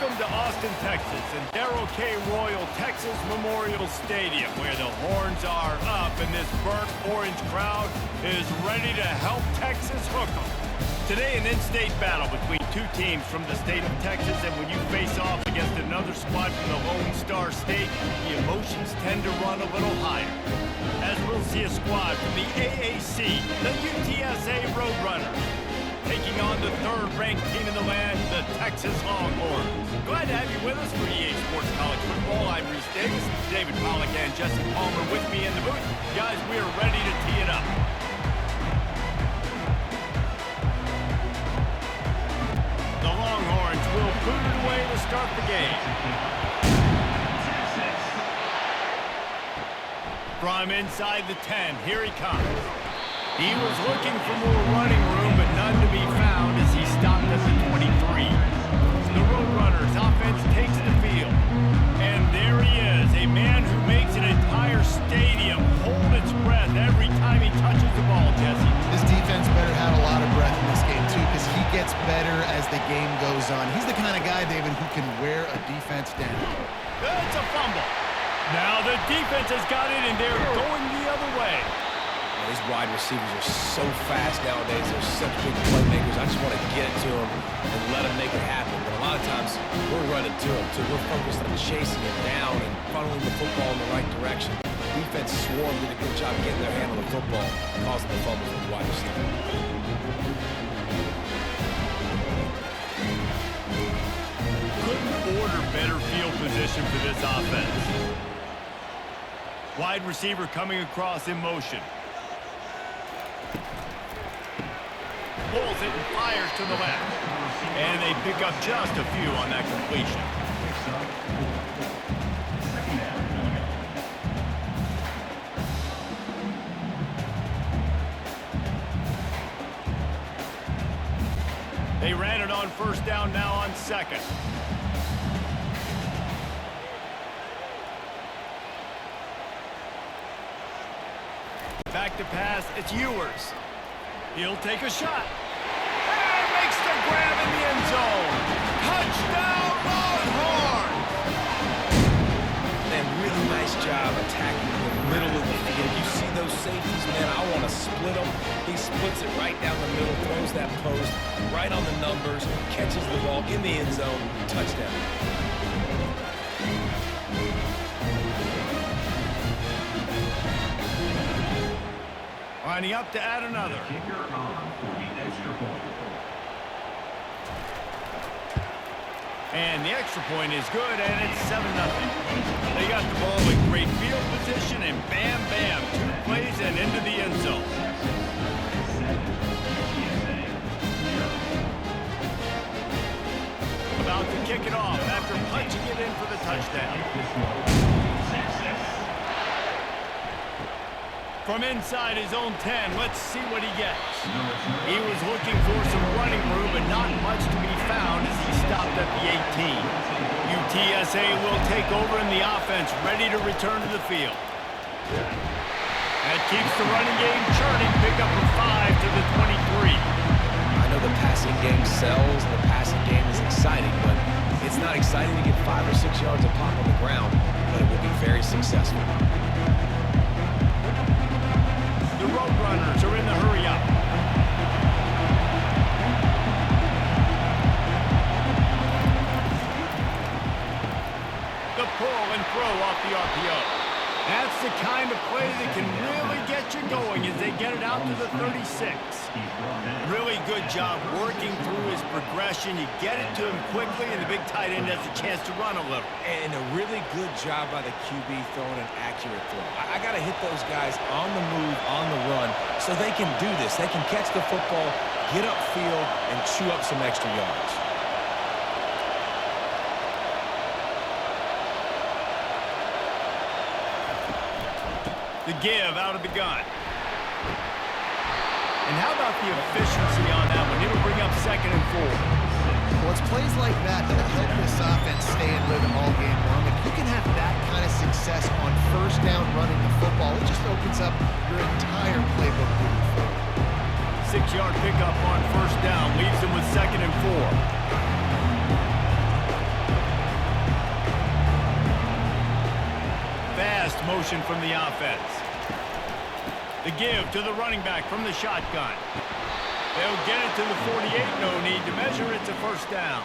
Welcome to Austin, Texas, and Darrell K. Royal Texas Memorial Stadium, where the horns are up and this burnt orange crowd is ready to help Texas hook 'em. Today, an in-state battle between two teams from the state of Texas, and when you face off against another squad from the Lone Star State, the emotions tend to run a little higher. As we'll see a squad from the AAC, the UTSA Roadrunners, taking on the third-ranked team in the land, the Texas Longhorns. Glad to have you with us for EA Sports College Football. I'm Reese Davis, David Pollack, and Jesse Palmer with me in the booth. Guys, we are ready to tee it up. The Longhorns will boot it away to start the game. From inside the 10, here he comes. He was looking for more running room, but none to be found as he stopped at the 23. The Roadrunners offense takes the field. And there he is, a man who makes an entire stadium hold its breath every time he touches the ball, Jesse. This defense better have a lot of breath in this game, too, because he gets better as the game goes on. He's the kind of guy, David, who can wear a defense down. It's a fumble. Now the defense has got it, and they're going the other way. These wide receivers are so fast nowadays. They're such big playmakers. I just want to get it to them and let them make it happen. But a lot of times, we're running to them. So we're focused on chasing it down and funneling the football in the right direction. Defense swarm did a good job getting their hand on the football, causing the fumble from the wide receiver. Couldn't order better field position for this offense. Wide receiver coming across in motion. Pulls it and fires to the left. And they pick up just a few on that completion. They ran it on first down, now on second. Back to pass, it's Ewers. He'll take a shot. And makes the grab in the end zone. Touchdown, Longhorns! Man, really nice job attacking the middle of the field. You see those safeties, man, I want to split them. He splits it right down the middle, throws that post, right on the numbers, catches the ball in the end zone, touchdown. Lining up to add another. And the extra point is good, and it's 7-0. They got the ball in great field position, and bam, bam, 2 plays and into the end zone. About to kick it off after punching it in for the touchdown. From inside his own 10, let's see what he gets. He was looking for some running room, but not much to be found as he stopped at the 18. UTSA will take over in the offense, ready to return to the field. That keeps the running game churning. Pick up a 5 to the 23. I know the passing game sells, and the passing game is exciting, but it's not exciting to get 5 or 6 yards of pop on the ground, but it will be very successful. The Roadrunners are in the hurry-up. The pull and throw off the RPO. That's the kind of play that can really get you going as they get it out to the 36. Really good job working through his progression. You get it to him quickly, and the big tight end has a chance to run a little. And a really good job by the QB throwing an accurate throw. I got to hit those guys on the move, on the run, so they can do this. They can catch the football, get upfield, and chew up some extra yards. The give out of the gun. And how about the efficiency on that one? It'll bring up 2nd and 4. Well, it's plays like that that help this offense stay in rhythm all game long. If you can have that kind of success on first down running the football, it just opens up your entire playbook moving forward. 6-yard pickup on first down leaves them with 2nd and 4. motion from the offense. The give to the running back from the shotgun. They'll get it to the 48. No need to measure. It's a first down.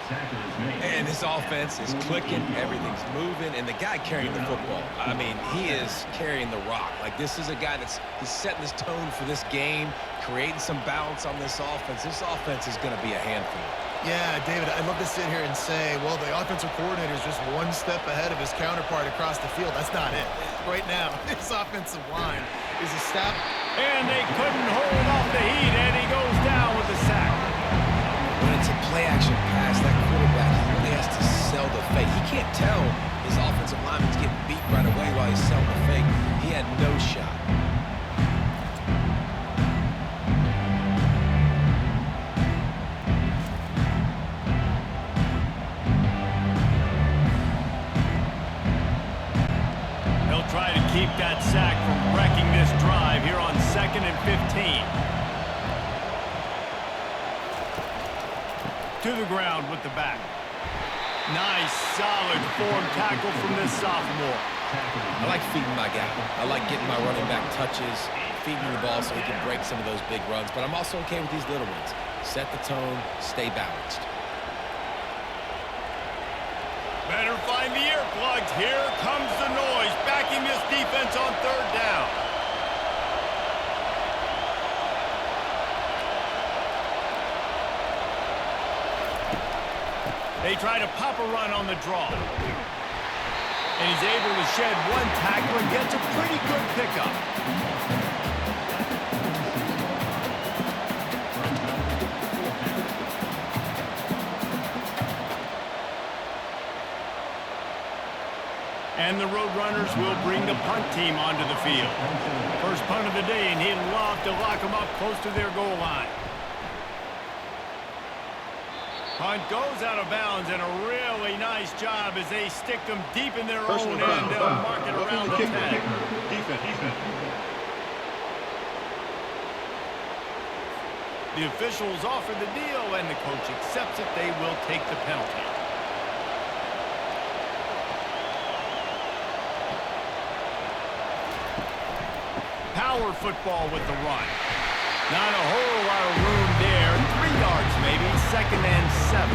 And this offense is clicking. Everything's moving. And the guy carrying the football, I mean, he is carrying the rock. Like, this is a guy he's setting this tone for this game, creating some balance on this offense. This offense is going to be a handful. Yeah, David, I'd love to sit here and say, well, the offensive coordinator is just one step ahead of his counterpart across the field. That's not it. Right now, this offensive line is a step. And they couldn't hold off the heat, and he goes down with the sack. When it's a play-action pass, that quarterback, he really has to sell the fake. He can't tell his offensive lineman's getting beat right away while he's selling the fake. He had no shot. Try to keep that sack from wrecking this drive here on 2nd and 15. To the ground with the back. Nice, solid form tackle from this sophomore. I like feeding my guy. I like getting my running back touches, feeding the ball so he can break some of those big runs. But I'm also okay with these little ones. Set the tone, stay balanced. Better find the earplugs. Here comes the noise, backing this defense on 3rd down. They try to pop a run on the draw. And he's able to shed one tackle and gets a pretty good pickup. And the Roadrunners will bring the punt team onto the field. First punt of the day, and he'd love to lock them up close to their goal line. Punt goes out of bounds, and a really nice job as they stick them deep in their own end. They'll mark it around the 10. Defense. The officials offer the deal, and the coach accepts it. They will take the penalty. Power football with the run. Not a whole lot of room there. 3 yards maybe. 2nd and 7.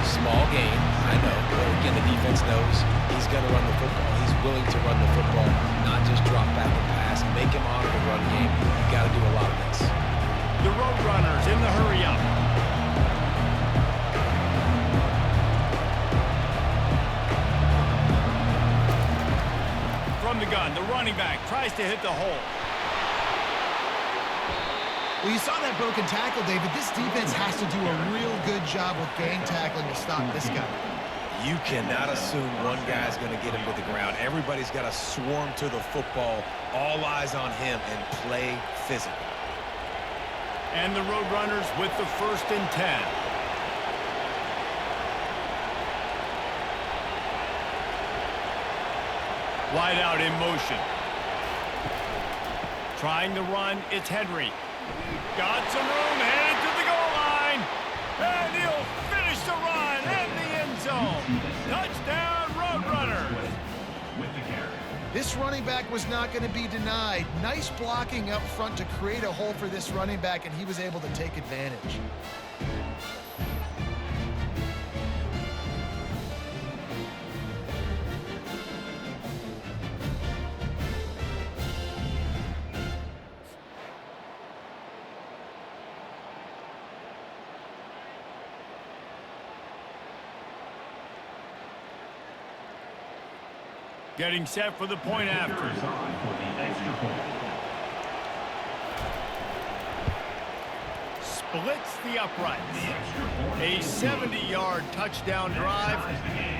Small gain, I know. But again, the defense knows he's going to run the football. He's willing to run the football, not just drop back and pass. Make him honor the run game. You got to do a lot of this. The Roadrunners in the hurry up. From the gun, the running back tries to hit the hole. Well, you saw that broken tackle, David. This defense has to do a real good job with gang tackling to stop this guy. You cannot assume one guy's going to get him to the ground. Everybody's got to swarm to the football, all eyes on him, and play physical. And the Roadrunners with the 1st and 10. Wide out in motion. Trying to run, it's Henry. Got some room, headed to the goal line. And he'll finish the run in the end zone. Touchdown, Roadrunners. This running back was not going to be denied. Nice blocking up front to create a hole for this running back, and he was able to take advantage. Getting set for the point after. Splits the uprights. A 70-yard touchdown drive,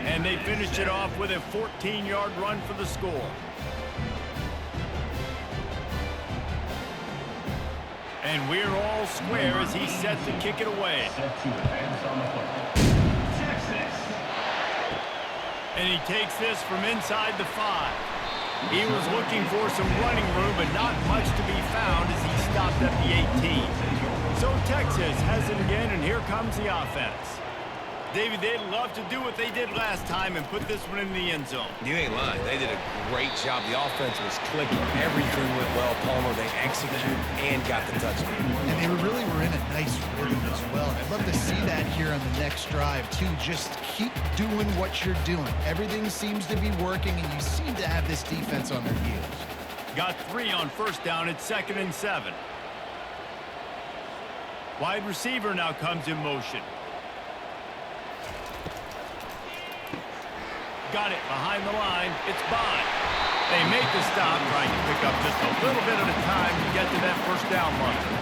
and they finished it off with a 14-yard run for the score. And we're all square as he's set to kick it away. And he takes this from inside the 5. He was looking for some running room, but not much to be found as he stopped at the 18. So Texas has it again, and here comes the offense. David, they'd love to do what they did last time and put this one in the end zone. You ain't lying. They did a great job. The offense was clicking. Everything went well. Palmer, they executed and got the touchdown. And they really were in a nice rhythm as well. I'd love to see that here on the next drive, too. Just keep doing what you're doing. Everything seems to be working, and you seem to have this defense on their heels. Got 3 on first down at 2nd and 7. Wide receiver now comes in motion. Got it behind the line. It's Bond. They make the stop, trying to pick up just a little bit at a time to get to that first down marker.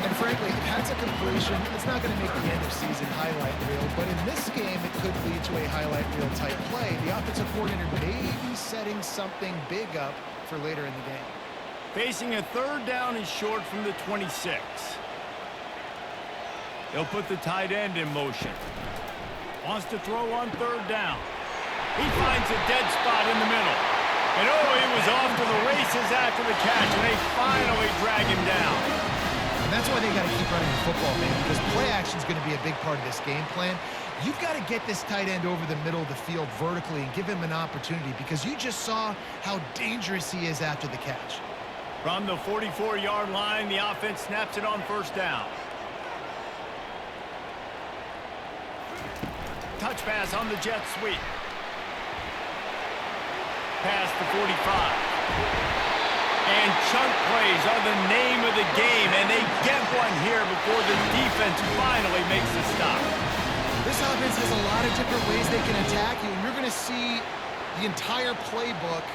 And frankly, if that's a completion, it's not going to make the end of season highlight reel, but in this game, it could lead to a highlight reel type play. The offensive coordinator may be setting something big up for later in the game. Facing a 3rd down and short from the 26. They'll put the tight end in motion. Wants to throw on 3rd down. He finds a dead spot in the middle. And oh, he was off to the races after the catch, and they finally drag him down. And that's why they got to keep running the football, man, because play action is going to be a big part of this game plan. You've got to get this tight end over the middle of the field vertically and give him an opportunity, because you just saw how dangerous he is after the catch. From the 44-yard line, the offense snaps it on 1st down. Touch pass on the jet sweep. Past the 45. And chunk plays are the name of the game, and they get one here before the defense finally makes the stop. This offense has a lot of different ways they can attack you, and you're going to see the entire playbook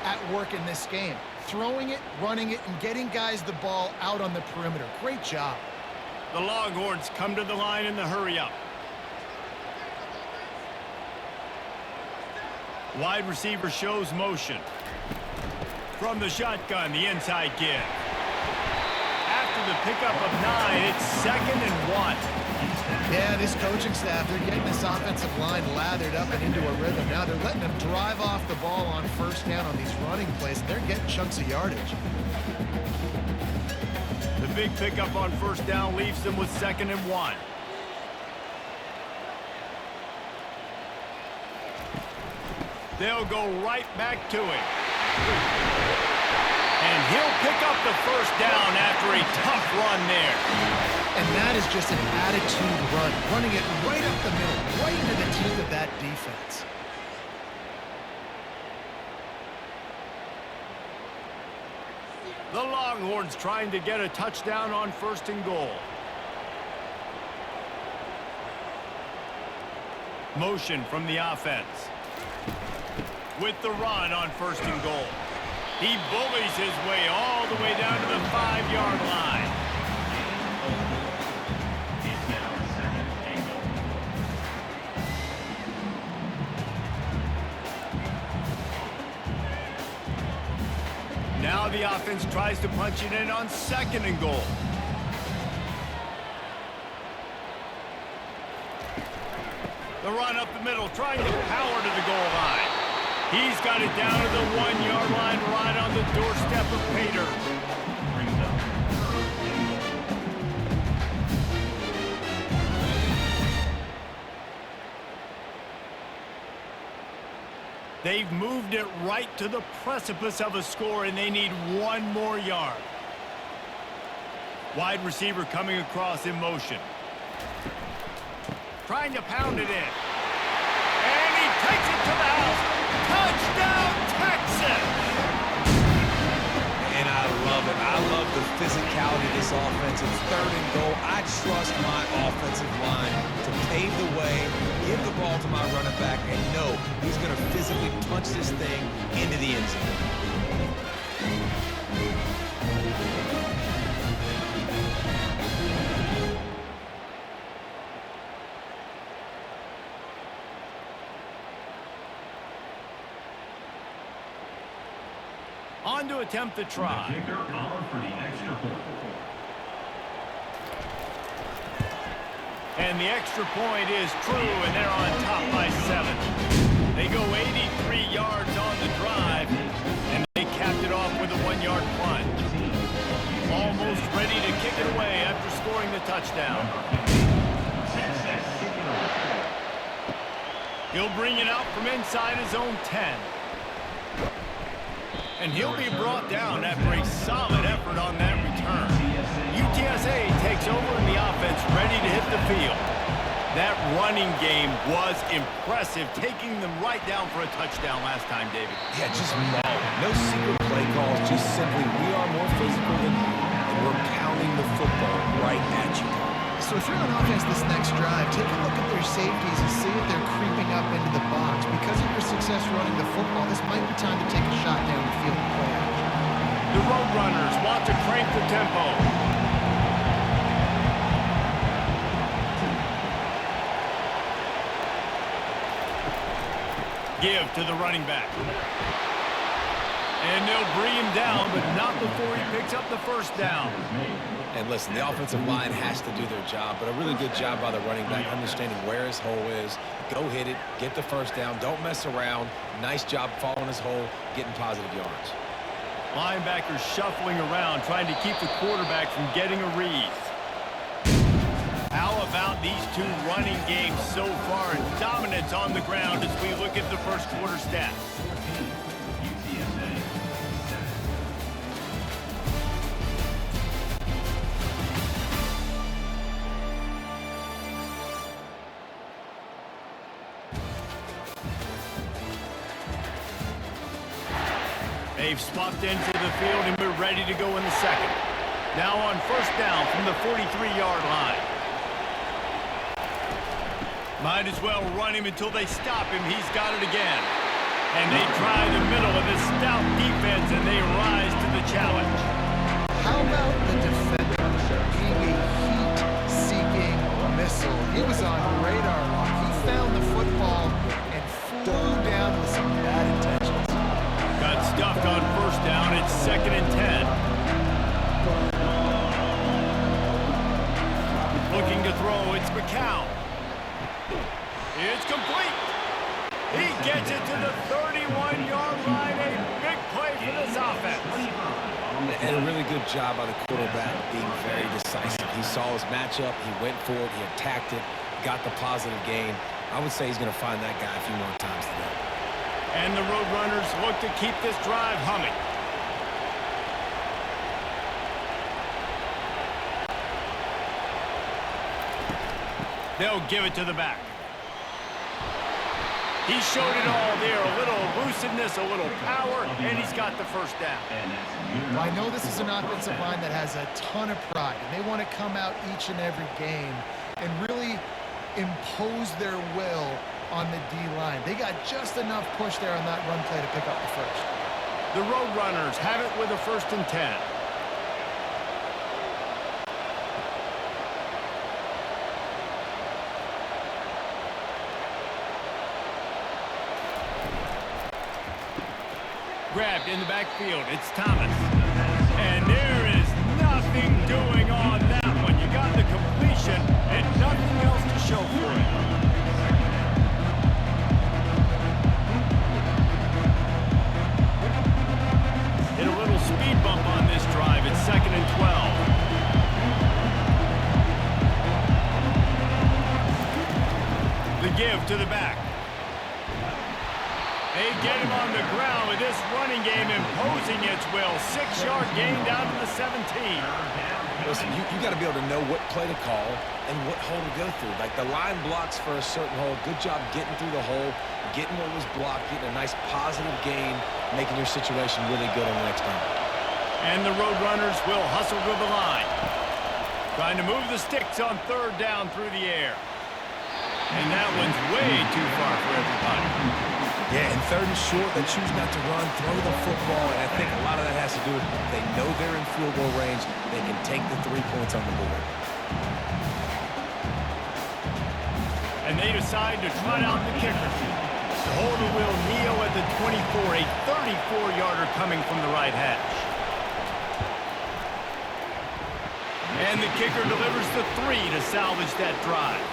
at work in this game. Throwing it, running it, and getting guys the ball out on the perimeter. Great job. The Longhorns come to the line in the hurry-up. Wide receiver shows motion. From the shotgun, the inside give. After the pickup of 9, it's 2nd and 1. Yeah, this coaching staff, they're getting this offensive line lathered up and into a rhythm. Now they're letting them drive off the ball on 1st down on these running plays, and they're getting chunks of yardage. The big pickup on 1st down leaves them with 2nd and 1. They'll go right back to it. And he'll pick up the 1st down after a tough run there. And that is just an attitude run, running it right up the middle, right into the teeth of that defense. The Longhorns trying to get a touchdown on 1st and goal. Motion from the offense. With the run on 1st and goal. He bullies his way all the way down to the 5-yard line. Now the offense tries to punch it in on 2nd and goal. The run up the middle, trying to power to the goal line. He's got it down to the 1-yard line, right on the doorstep of Pater. They've moved it right to the precipice of a score, and they need 1 more yard. Wide receiver coming across in motion. Trying to pound it in. And he takes it to the house. Touchdown, Texas! And I love it. I love the physicality of this offense. It's 3rd and goal. I trust my offensive line to pave the way, give the ball to my running back, and know he's going to physically punch this thing into the end zone. On to attempt the try. And the extra point is true, and they're on top by 7. They go 83 yards on the drive, and they capped it off with a 1-yard plunge. Almost ready to kick it away after scoring the touchdown. He'll bring it out from inside his own 10. And he'll be brought down after a solid effort on that return. UTSA takes over and the offense ready to hit the field. That running game was impressive, taking them right down for a touchdown last time, David. Yeah, just mauling. No secret play calls, just simply we are more physical than you, and we're pounding the football right at you. So if you're on offense this next drive, take a look at their safeties and see if they're creeping up into the box. Because of your success running the football, this might be time to take a shot down the field and play action. The Roadrunners want to crank the tempo. Give to the running back. And they'll bring him down, but not before he picks up the first down. And listen, the offensive line has to do their job, but a really good job by the running back understanding where his hole is. Go hit it, get the first down, don't mess around. Nice job following his hole, getting positive yards. Linebackers shuffling around, trying to keep the quarterback from getting a read. How about these two running games so far, and dominance on the ground as we look at the first quarter stats? They've swapped into the field, and we're ready to go in the second. Now on first down from the 43-yard line. Might as well run him until they stop him. He's got it again. And they try the middle of this stout defense, and they rise to the challenge. How about the defender being a heat-seeking missile? He was on radar lock. He found the football and flew down with some bad intentions. Got stuffed on first down. It's 2nd and 10. Looking to throw. It's McCown. It's complete. He gets it to the 31-yard line. A big play for this offense. And a really good job by the quarterback being very decisive. He saw his matchup. He went for it. He attacked it. Got the positive gain. I would say he's going to find that guy a few more times today. And the Roadrunners look to keep this drive humming. They'll give it to the back. He showed it all there. A little elusiveness, a little power, and he's got the first down. Well, I know this is an offensive line that has a ton of pride, and they want to come out each and every game and really impose their will on the D-line. They got just enough push there on that run play to pick up the first. The Roadrunners have it with a 1st and 10. Grabbed in the backfield. It's Thomas. And there is nothing doing on that one. You got the completion and nothing else to show for it. Hit a little speed bump on this drive. It's 2nd and 12. The give to the back. They get him on the ground with this running game imposing its will. 6-yard gain down to the 17. Listen, you got to be able to know what play to call and what hole to go through. Like the line blocks for a certain hole. Good job getting through the hole, getting what was blocked, getting a nice positive gain, making your situation really good on the next time. And the Roadrunners will hustle to the line. Trying to move the sticks on 3rd down through the air. And that one's way too far for everybody. Yeah, and 3rd and short, they choose not to run, throw the football, and I think a lot of that has to do with they know they're in field goal range. They can take the 3 points on the board. And they decide to trot out the kicker. The holder will kneel at the 24, a 34-yarder coming from the right hash. And the kicker delivers the 3 to salvage that drive.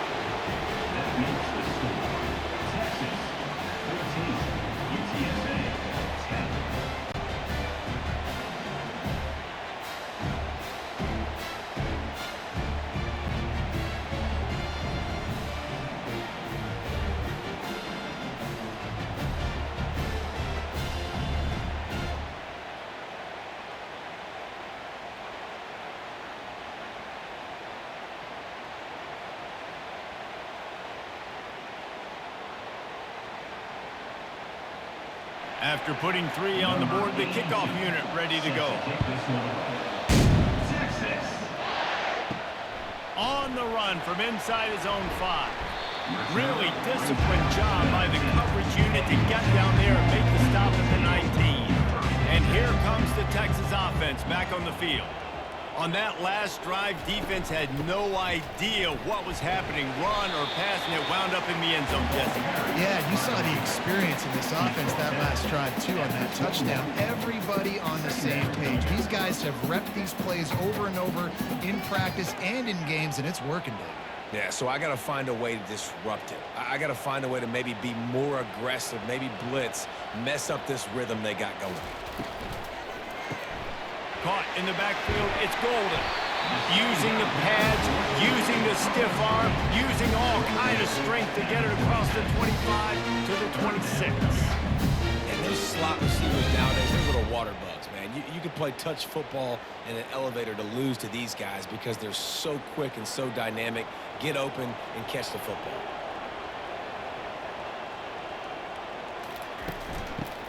After putting 3 on the board, the kickoff unit ready to go. On the run from inside his own 5. Really disciplined job by the coverage unit to get down there and make the stop at the 19. And here comes the Texas offense back on the field. On that last drive, defense had no idea what was happening, run or pass, and it wound up in the end zone, Jesse. Yeah, you saw the experience in this offense that last drive, too, on that touchdown. Everybody on the same page. These guys have repped these plays over and over in practice and in games, and it's working, Dave. Yeah, so I got to find a way to disrupt it. I got to find a way to maybe be more aggressive, maybe blitz, mess up this rhythm they got going. Caught in the backfield, it's Golden. Using the pads, using the stiff arm, using all kind of strength to get it across the 25 to the 26. And those slot receivers nowadays, they're little water bugs, man. You could play touch football in an elevator to lose to these guys because they're so quick and so dynamic. Get open and catch the football.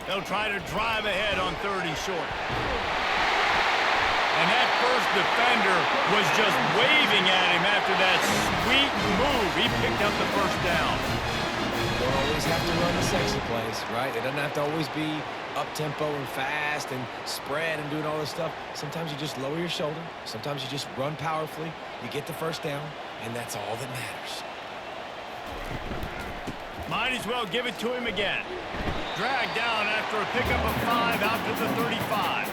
They'll try to drive ahead on 30 short. And that first defender was just waving at him after that sweet move. He picked up the first down. Don't always have to run the sexy plays, right? It doesn't have to always be up-tempo and fast and spread and doing all this stuff. Sometimes you just lower your shoulder. Sometimes you just run powerfully. You get the first down, and that's all that matters. Might as well give it to him again. Dragged down after a pickup of 5 out to the 35.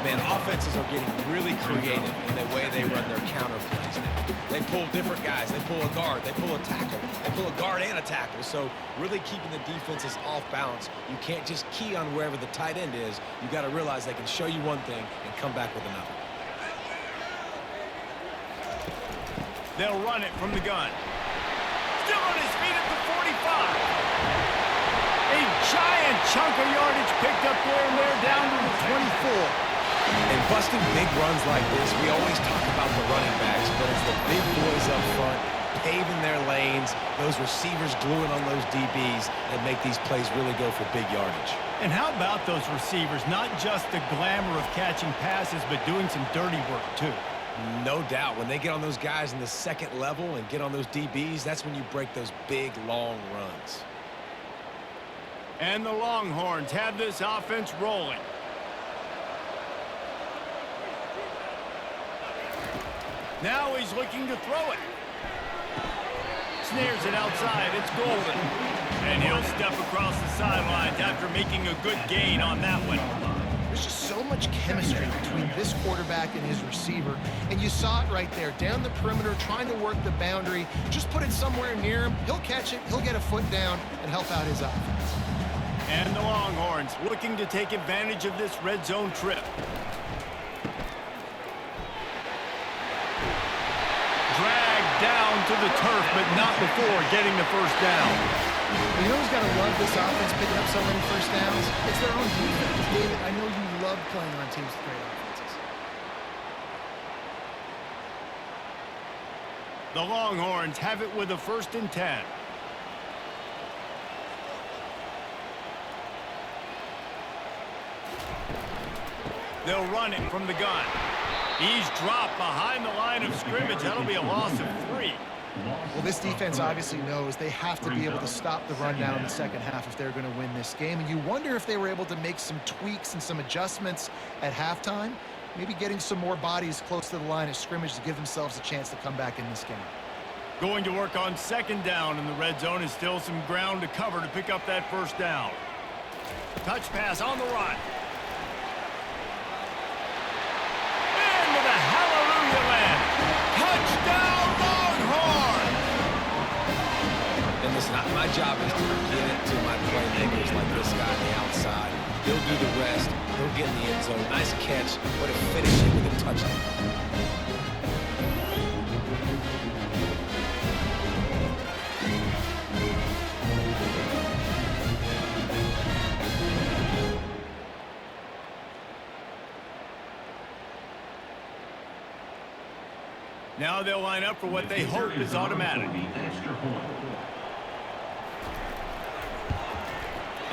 Man, offenses are getting really creative in the way they run their counter plays now. They pull different guys. They pull a guard. They pull a tackle. They pull a guard and a tackle. So really keeping the defenses off balance. You can't just key on wherever the tight end is. You got to realize they can show you one thing and come back with another. They'll run it from the gun. Still on his feet at the 45. A giant chunk of yardage picked up there and they're down to the 24. And busting big runs like this, we always talk about the running backs, but it's the big boys up front, paving their lanes, those receivers gluing on those DBs that make these plays really go for big yardage. And how about those receivers? Not just the glamour of catching passes, but doing some dirty work too. No doubt. When they get on those guys in the second level and get on those DBs, that's when you break those big, long runs. And the Longhorns have this offense rolling. Now he's looking to throw it. Snares it outside. It's Golden. And he'll step across the sidelines after making a good gain on that one. There's just so much chemistry between this quarterback and his receiver. And you saw it right there, down the perimeter, trying to work the boundary. Just put it somewhere near him. He'll catch it. He'll get a foot down and help out his offense. And the Longhorns looking to take advantage of this red zone trip. Dragged down to the turf, but not before getting the first down. You know who's got to love this offense picking up so many first downs? It's their own defense. David, I know you love playing on teams with great offenses. The Longhorns have it with a 1st and 10. They'll run it from the gun. He's dropped behind the line of scrimmage. That'll be a loss of 3. Well, this defense obviously knows they have to be able to stop the run down in the second half if they're going to win this game. And you wonder if they were able to make some tweaks and some adjustments at halftime, maybe getting some more bodies close to the line of scrimmage to give themselves a chance to come back in this game. Going to work on 2nd down in the red zone is still some ground to cover to pick up that first down. Touch pass on the run. Into the hallelujah land. Touchdown Longhorns! And listen, my job is to get it to my playmakers like this guy on the outside. He'll do the rest. He'll get in the end zone. Nice catch, but he'll finish it with a touchdown. Now they'll line up for what they hope is automatic.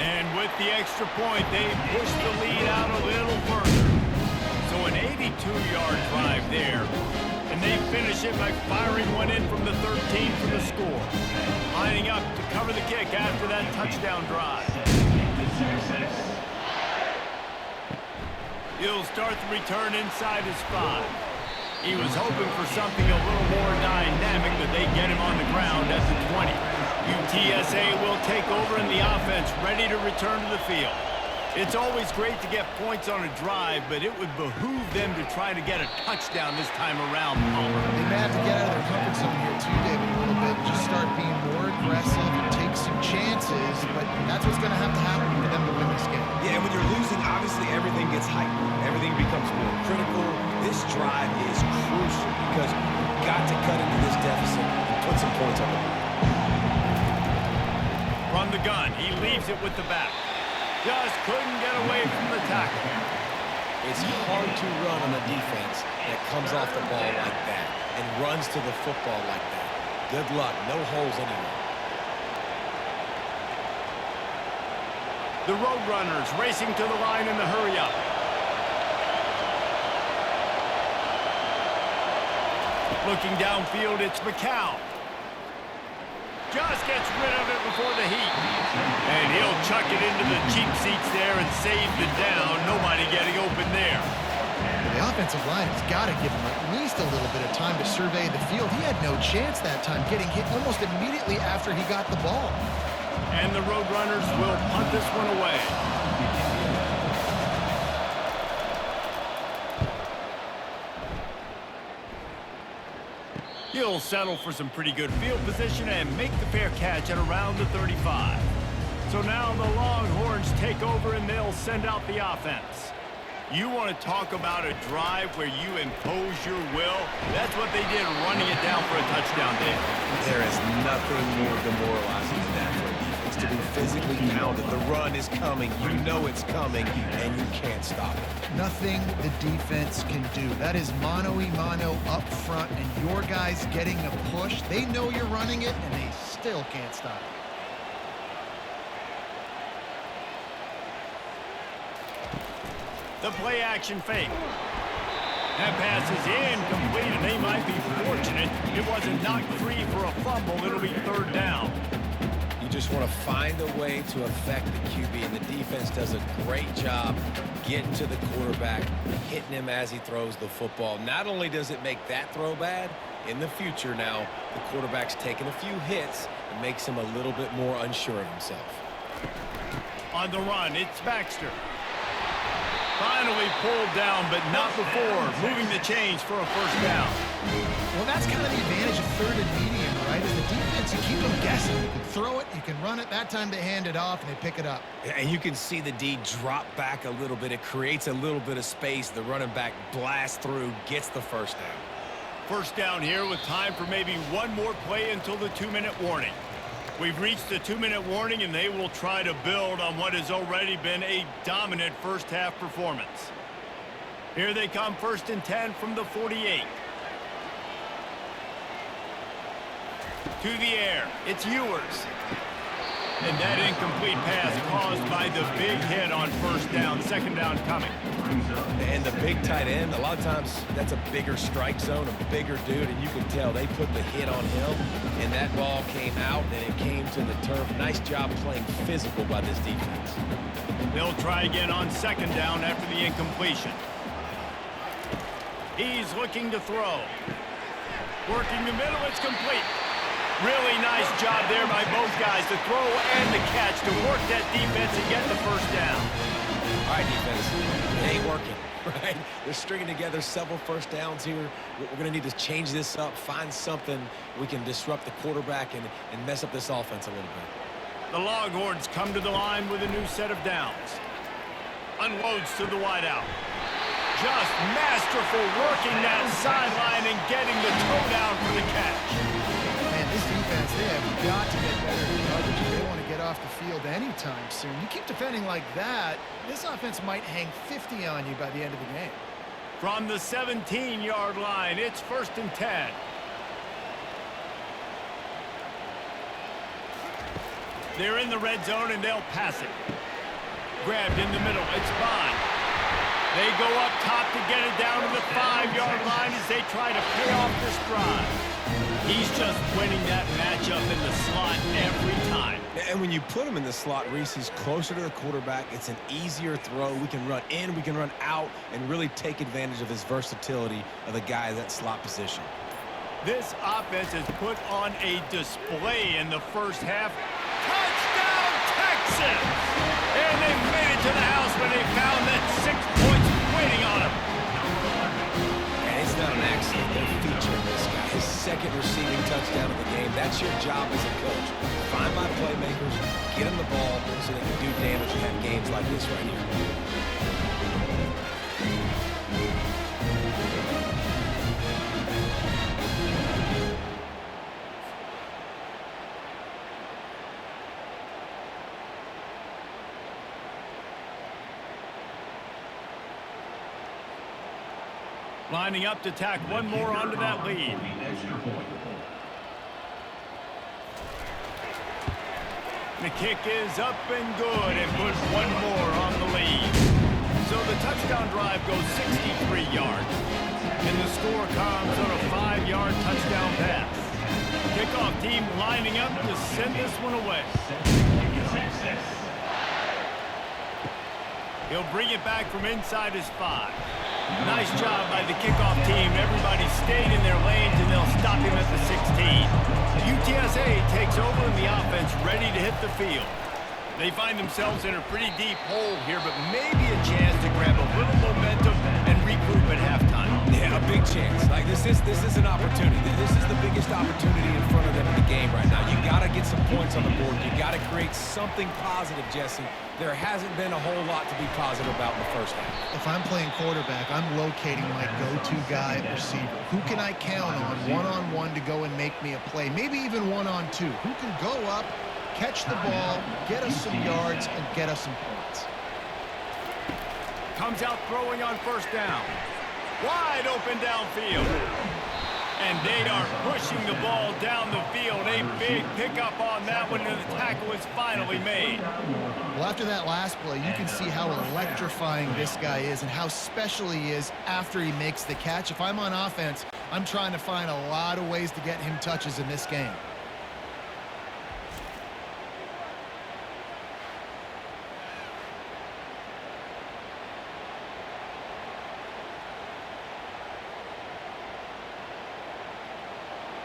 And with the extra point, they push the lead out a little further. So an 82-yard drive there. And they finish it by firing one in from the 13 for the score. Lining up to cover the kick after that touchdown drive. He'll start the return inside his 5. He was hoping for something a little more dynamic, but they get him on the ground at the 20. UTSA will take over in the offense, ready to return to the field. It's always great to get points on a drive, but it would behoove them to try to get a touchdown this time around, Palmer. They may have to get out of their comfort zone here too, David, a little bit. Just start being more aggressive and take some chances, but that's what's going to have to happen for them to win this game. Yeah, when you're losing, obviously everything gets heightened. Everything becomes more critical. This drive is crucial because you've got to cut into this deficit and put some points on the board. From the gun, he leaves it with the back. Just couldn't get away from the tackle. It's hard to run on a defense that comes off the ball like that and runs to the football like that. Good luck. No holes anywhere. The Roadrunners racing to the line in the hurry-up. Looking downfield, it's McCown. Just gets rid of it before the heat. And he'll chuck it into the cheap seats there and save the down. Nobody getting open there. The offensive line has got to give him at least a little bit of time to survey the field. He had no chance that time, getting hit almost immediately after he got the ball. And the Roadrunners will punt this one away. He'll settle for some pretty good field position and make the fair catch at around the 35. So now the Longhorns take over and they'll send out the offense. You want to talk about a drive where you impose your will? That's what they did, running it down for a touchdown, Dave. There is nothing more demoralizing than that for a defense, to be physically pounded. The run is coming. You know it's coming, and you can't stop it. Nothing the defense can do. That is mano-a-mano up front, and your guys getting a push. They know you're running it, and they still can't stop it. The play-action fake. That pass is incomplete, and they might be fortunate it wasn't knocked free for a fumble. It'll be third down. You just want to find a way to affect the QB, and the defense does a great job getting to the quarterback, hitting him as he throws the football. Not only does it make that throw bad, in the future now, the quarterback's taking a few hits and makes him a little bit more unsure of himself. On the run, it's Baxter. Finally pulled down, but not before moving the chains for a first down. Well, that's kind of the advantage of third and medium, right? Is the defense, you keep them guessing. You can throw it, you can run it. That time they hand it off, and they pick it up. And you can see the D drop back a little bit. It creates a little bit of space. The running back blasts through, gets the first down. First down here with time for maybe one more play until the 2-minute warning. We've reached the 2-minute warning, and they will try to build on what has already been a dominant first-half performance. Here they come, 1st and 10 from the 48. To the air, it's Ewers. And that incomplete pass caused by the big hit on first down, second down coming. And the big tight end, a lot of times that's a bigger strike zone, a bigger dude, and you can tell they put the hit on him, and that ball came out, and it came to the turf. Nice job playing physical by this defense. They'll try again on second down after the incompletion. He's looking to throw. Working the middle, it's complete. Really nice job there by both guys to throw and the catch to work that defense and get the first down. All right, defense, it ain't working, right? They're stringing together several first downs here. We're going to need to change this up, find something we can disrupt the quarterback and mess up this offense a little bit. The Longhorns come to the line with a new set of downs. Unloads to the wideout. Just masterful working that sideline and getting the toe down for the catch. This defense, they have got to get better at coverage if they want to get off the field anytime soon. You keep defending like that, this offense might hang 50 on you by the end of the game. From the 17-yard line, it's 1st and 10. They're in the red zone, and they'll pass it. grabbed in the middle. It's Bond. They go up top to get it down to the 5-yard line as they try to pay off this drive. He's just winning that matchup in the slot every time. And when you put him in the slot, Reese, he's closer to the quarterback. It's an easier throw. We can run in, we can run out, and really take advantage of his versatility of the guy in that slot position. This offense has put on a display in the first half. Touchdown, Texas! And they made it to the house when they found that 6 points waiting on them. And it's not an accident. They're featuring this guy. His second receiving touchdown of the game. That's your job as a coach. Find my playmakers, get them the ball so they can do damage and have games like this right here. Lining up to tack one more onto that lead. The kick is up and good and puts one more on the lead. So the touchdown drive goes 63 yards. And the score comes on a 5-yard touchdown pass. Kickoff team lining up to send this one away. He'll bring it back from inside his 5. Nice job by the kickoff team. Everybody stayed in their lanes, and they'll stop him at the 16. UTSA takes over in the offense, ready to hit the field. They find themselves in a pretty deep hole here, but maybe a chance to grab a little momentum and regroup at halftime. Yeah, a big chance. Like this is an opportunity. This is the biggest opportunity in front of them in the game right now. You got to get some points on the board. You got to create something positive, Jesse. There hasn't been a whole lot to be positive about in the first half. If I'm playing quarterback, I'm locating my go-to guy at receiver. Who can I count on one-on-one to go and make me a play? Maybe even one-on-two. Who can go up, catch the ball, get us some yards, and get us some points? Comes out throwing on first down. Wide open downfield. And they are pushing the ball down the field. A big pickup on that one, and the tackle is finally made. Well, after that last play, you can see how electrifying this guy is and how special he is after he makes the catch. If I'm on offense, I'm trying to find a lot of ways to get him touches in this game.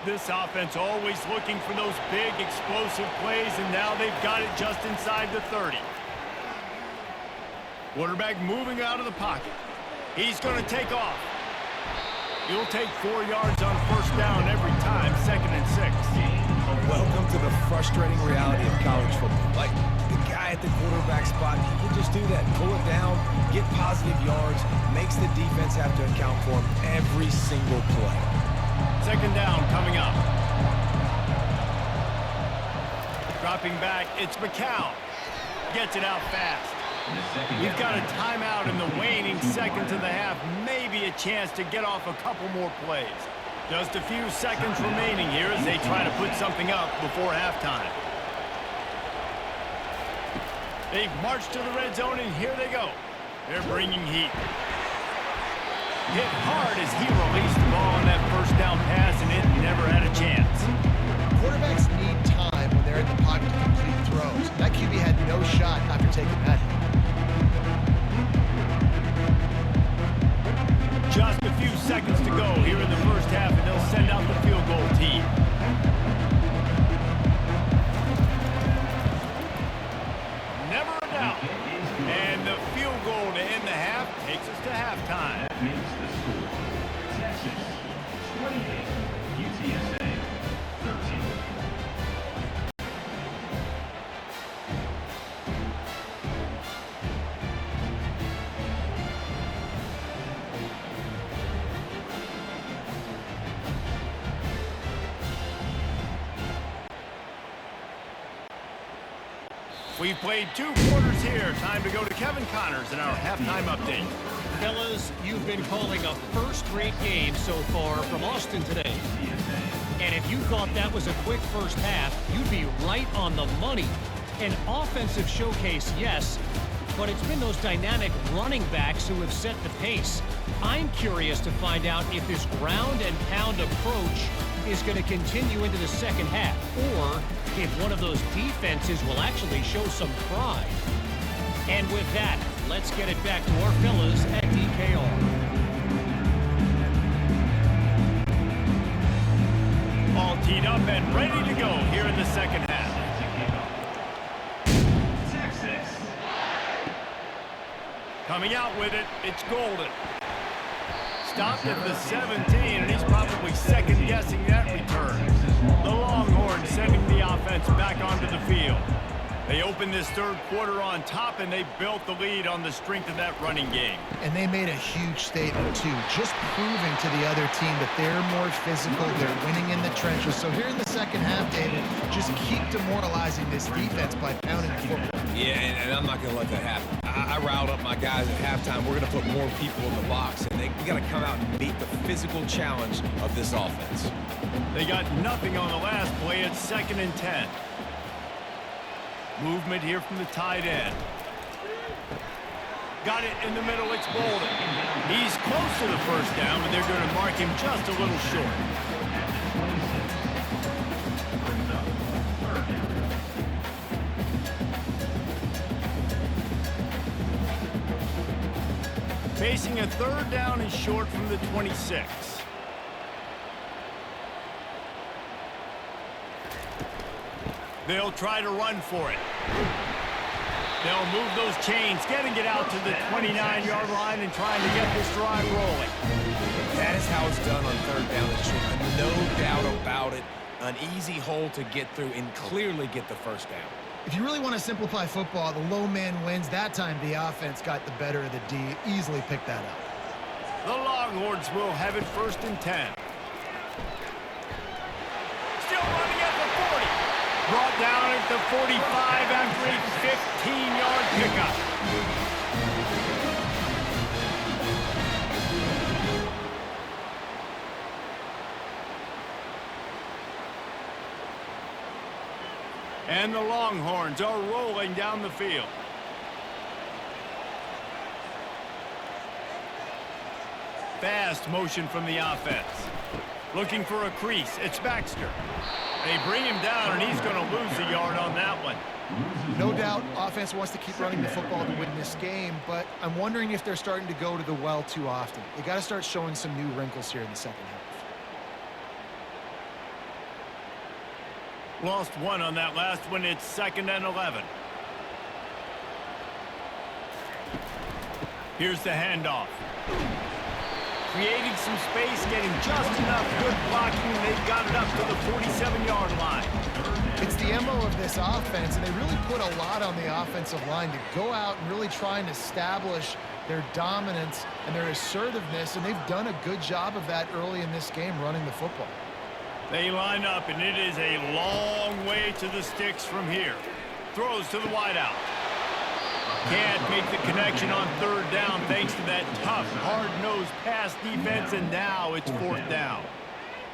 This offense always looking for those big, explosive plays, and now they've got it just inside the 30. Quarterback moving out of the pocket. He's going to take off. He'll take 4 yards on first down every time, 2nd and 6. Welcome to the frustrating reality of college football. Like, the guy at the quarterback spot, he can just do that. Pull it down, get positive yards, makes the defense have to account for him every single play. 2nd down coming up. Dropping back, it's McCown. Gets it out fast. We've got a timeout in the waning seconds of the half. Maybe a chance to get off a couple more plays. Just a few seconds remaining here as they try to put something up before halftime. They've marched to the red zone, and here they go. They're bringing heat. Hit hard as he released the ball on that first down pass, and it never had a chance. Quarterbacks need time when they're in the pocket to complete throws. That QB had no shot after taking that hit. Just a few seconds to go here in the first half, and they'll send out the field goal team. Never a doubt. And the field goal to end the half takes us to halftime. That makes the score Texas 28, UTSA 13. We've played 2 quarters here. Time to go to Kevin Connors in our halftime update. Fellas, you've been calling a first-rate game so far from Austin today. And if you thought that was a quick first half, you'd be right on the money. An offensive showcase, yes, but it's been those dynamic running backs who have set the pace. I'm curious to find out if this ground and pound approach is going to continue into the second half, or if one of those defenses will actually show some pride. And with that, let's get it back to our fellas at DKR. All teed up and ready to go here in the second half. Texas. Coming out with it, it's Golden. Stopped at the 17, and he's probably second-guessing that return. The Longhorns sending the offense back onto the field. They opened this third quarter on top, and they built the lead on the strength of that running game. And they made a huge statement, too, just proving to the other team that they're more physical, they're winning in the trenches. So here in the second half, David, just keep demoralizing this defense by pounding the football. Yeah, and I'm not going to let that happen. I riled up my guys at halftime. We're going to put more people in the box, and we got to come out and beat the physical challenge of this offense. They got nothing on the last play. It's 2nd and 10. Movement here from the tight end. Got it in the middle, it's Bolden. He's close to the first down, but they're going to mark him just a little short. Facing a third down and short from the 26. They'll try to run for it. They'll move those chains, getting it out to the 29-yard line and trying to get this drive rolling. That is how it's done on third down and short. No doubt about it. An easy hole to get through and clearly get the first down. If you really want to simplify football, the low man wins. That time the offense got the better of the D. Easily picked that up. The Longhorns will have it 1st and 10. Still running at the 40. Brought down at the 45 after a 15-yard pickup. And the Longhorns are rolling down the field. Fast motion from the offense. Looking for a crease. It's Baxter. They bring him down, and he's going to lose a yard on that one. No doubt, offense wants to keep running the football to win this game, but I'm wondering if they're starting to go to the well too often. They got to start showing some new wrinkles here in the second half. Lost one on that last one. It's 2nd and 11. Here's the handoff. Creating some space, getting just enough good blocking, and they've got it up to the 47-yard line. It's the MO of this offense, and they really put a lot on the offensive line to go out and really try and establish their dominance and their assertiveness, and they've done a good job of that early in this game running the football. They line up, and it is a long way to the sticks from here. Throws to the wideout. Can't make the connection on third down thanks to that tough, hard-nosed pass defense, and now it's 4th down.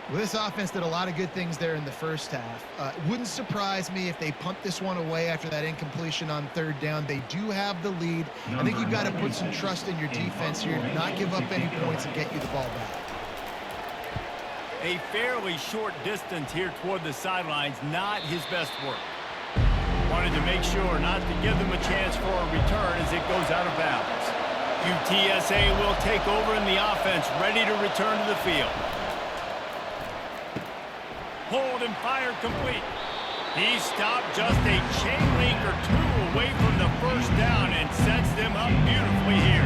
Well, this offense did a lot of good things there in the first half. Wouldn't surprise me if they punt this one away after that incompletion on third down. They do have the lead. I think you've got to put some trust in your defense here to not give up any points and get you the ball back. A fairly short distance here toward the sidelines, not his best work. Wanted to make sure not to give them a chance for a return as it goes out of bounds. UTSA will take over in the offense, ready to return to the field. Hold and fire complete. He stopped just a chain link or two away from the first down and sets them up beautifully here.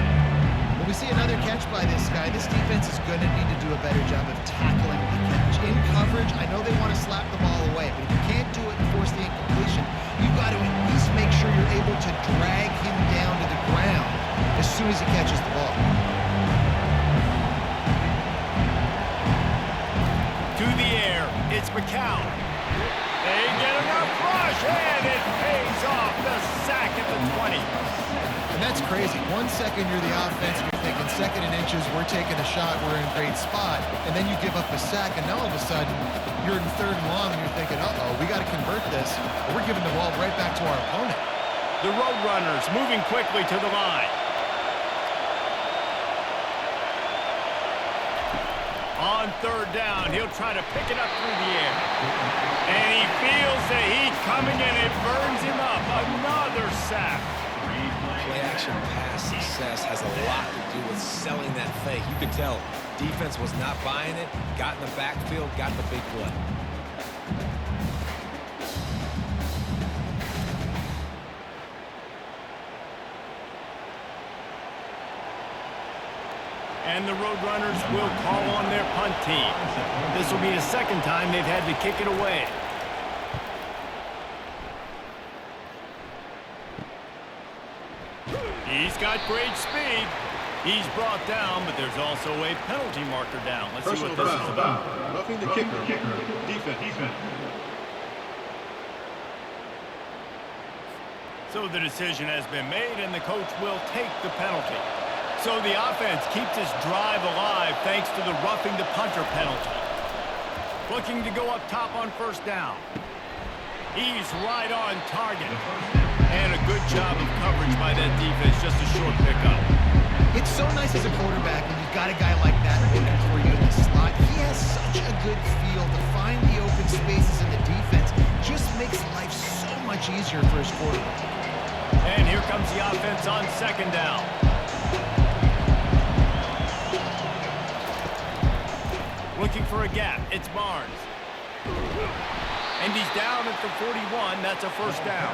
When we see another catch by this guy, this defense is going to need to do a better job of tackling the catch. In coverage, I know they want to slap the ball away, but if you can't do it and force the incompletion, you've got to at least make sure you're able to drag him down to the ground as soon as he catches the ball. To the air, it's McCown. They get enough rush, and it pays off the sack at the 20. And that's crazy. 1 second you're the offense, you're thinking 2nd and inches, we're taking a shot, we're in a great spot, and then you give up a sack, and now all of a sudden you're in 3rd and long, and you're thinking, uh-oh, we got to convert this, or we're giving the ball right back to our opponent. The Roadrunners moving quickly to the line. On third down, he'll try to pick it up through the air. And he feels the heat coming and it burns him up. Another sack. Play-action pass success has a lot to do with selling that fake. You can tell defense was not buying it, got in the backfield, got the big play. And the Roadrunners will call on their punt team. This will be the second time they've had to kick it away. He's got great speed. He's brought down, but there's also a penalty marker down. Let's see what this is about. Roughing the kicker. Defense. So the decision has been made, and the coach will take the penalty. So the offense keeps this drive alive thanks to the roughing the punter penalty. Looking to go up top on first down. He's right on target. And a good job of coverage by that defense, just a short pickup. It's so nice as a quarterback when you've got a guy like that looking for you in the slot. He has such a good feel to find the open spaces in the defense. Just makes life so much easier for his quarterback. And here comes the offense on second down. Looking for a gap. It's Barnes. And he's down at the 41. That's a first down.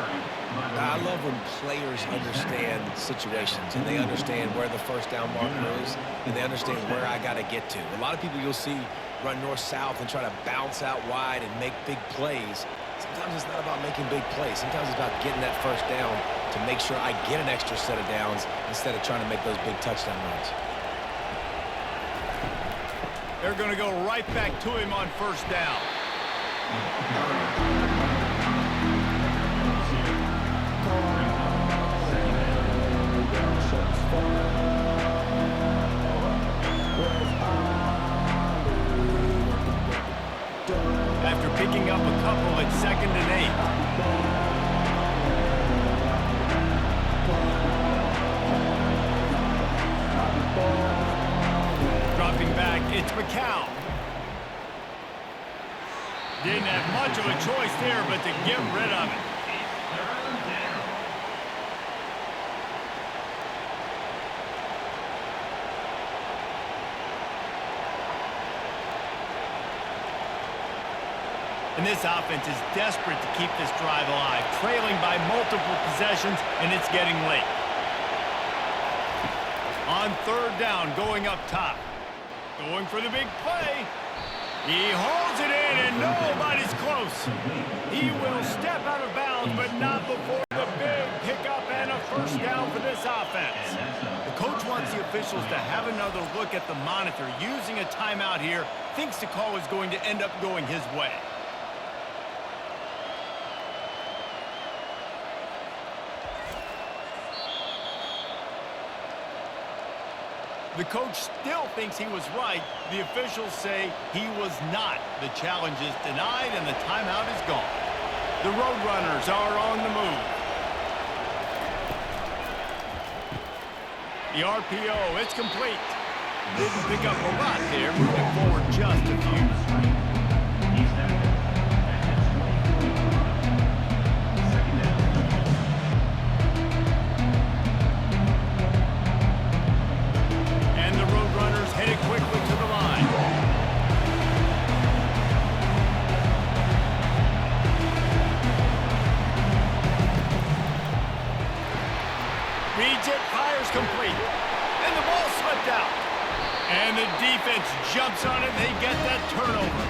I love when players understand situations and they understand where the first down marker is and they understand where I got to get to. A lot of people you'll see run north-south and try to bounce out wide and make big plays. Sometimes it's not about making big plays. Sometimes it's about getting that first down to make sure I get an extra set of downs instead of trying to make those big touchdown runs. They're going to go right back to him on first down. After picking up a couple at 2nd and 8. Dropping back, it's McCown. Didn't have much of a choice there, but to get rid of it. And this offense is desperate to keep this drive alive, trailing by multiple possessions, and it's getting late. On third down, going up top. Going for the big play. He holds it in, and nobody's close. He will step out of bounds, but not before the big pickup and a first down for this offense. The coach wants the officials to have another look at the monitor. Using a timeout here, thinks the call is going to end up going his way. The coach still thinks he was right. The officials say he was not. The challenge is denied, and the timeout is gone. The Roadrunners are on the move. The RPO, it's complete. Didn't pick up a lot there, moving forward just a few. Quickly to the line. Reads it, fires complete. And the ball slipped out. And the defense jumps on it, and they get that turnover.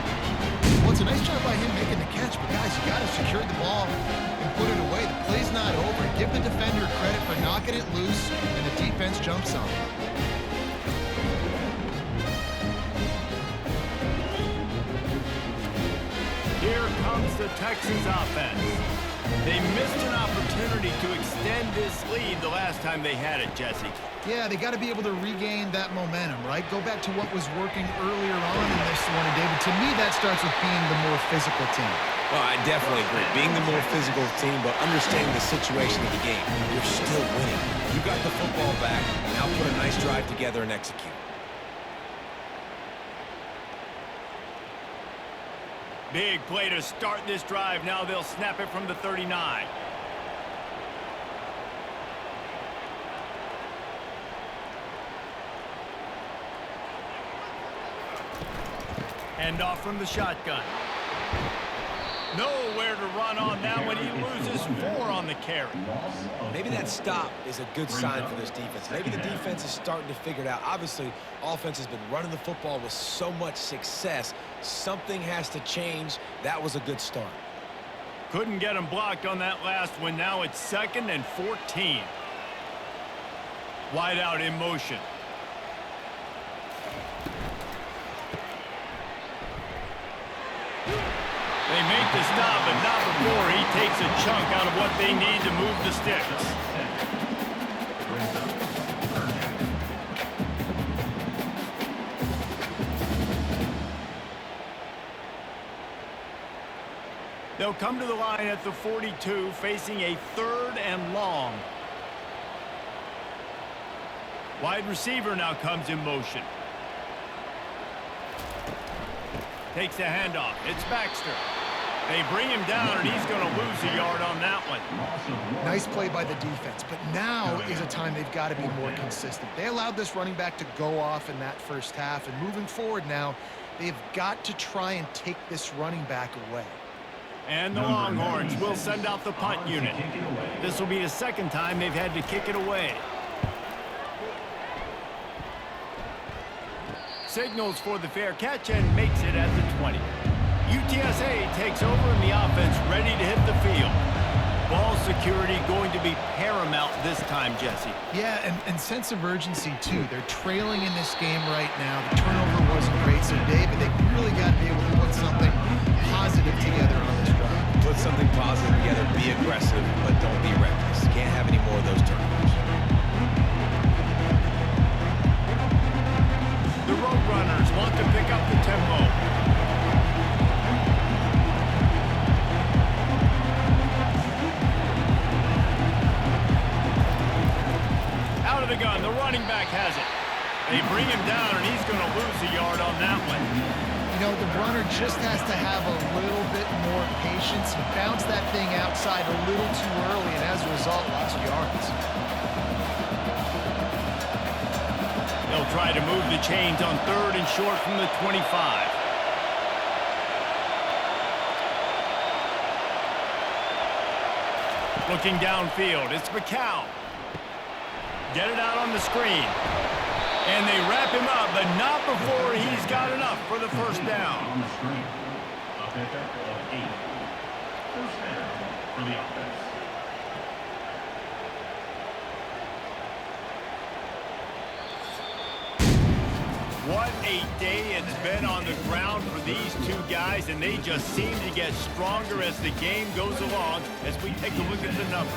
Well, it's a nice job by him making the catch, but guys, you got to secure the ball and put it away. The play's not over. Give the defender credit for knocking it loose, and the defense jumps on it. Here comes the Texas offense. They missed an opportunity to extend this lead the last time they had it, Jesse. Yeah, they got to be able to regain that momentum, right? Go back to what was working earlier on in this one. And David, to me, that starts with being the more physical team. Well, I definitely agree. Being the more physical team, but understanding the situation of the game, you're still winning. You got the football back. Now put a nice drive together and execute. Big play to start this drive. Now they'll snap it from the 39. Hand off from the shotgun. Nowhere to run on that one. He loses 4 on the carry. Maybe that stop is a good sign for this defense. Maybe the defense is starting to figure it out. Obviously, offense has been running the football with so much success. Something has to change. That was a good start. Couldn't get him blocked on that last one. Now it's 2nd and 14. Wide out in motion. They make the stop, but not before he takes a chunk out of what they need to move the sticks. They'll come to the line at the 42, facing a 3rd and long. Wide receiver now comes in motion. Takes the handoff. It's Baxter. They bring him down, and he's going to lose a yard on that one. Nice play by the defense, but now is a time they've got to be more consistent. They allowed this running back to go off in that first half, and moving forward now, they've got to try and take this running back away. And the Longhorns will send out the punt unit. This will be the 2nd time they've had to kick it away. Signals for the fair catch and makes it at the 20. UTSA takes over in the offense, ready to hit the field. Ball security going to be paramount this time, Jesse. Yeah, and sense of urgency, too. They're trailing in this game right now. The turnover wasn't great, so David, they really got to be able to put something positive together on this drive. Put something positive together, be aggressive, but don't be reckless. Can't have any more of those turnovers. The Roadrunners want to pick up the tempo. Out of the gun, the running back has it. They bring him down, and he's going to lose a yard on that one. You know, the runner just has to have a little bit more patience. He bounced that thing outside a little too early, and as a result, lost yards. They'll try to move the chains on 3rd and short from the 25. Looking downfield, it's McCown. Get it out on the screen. And they wrap him up, but not before he's got enough for the first down. On the screen, a pickup of 8. First down for the offense. What a day it's been on the ground for these 2 guys, and they just seem to get stronger as the game goes along as we take a look at the numbers.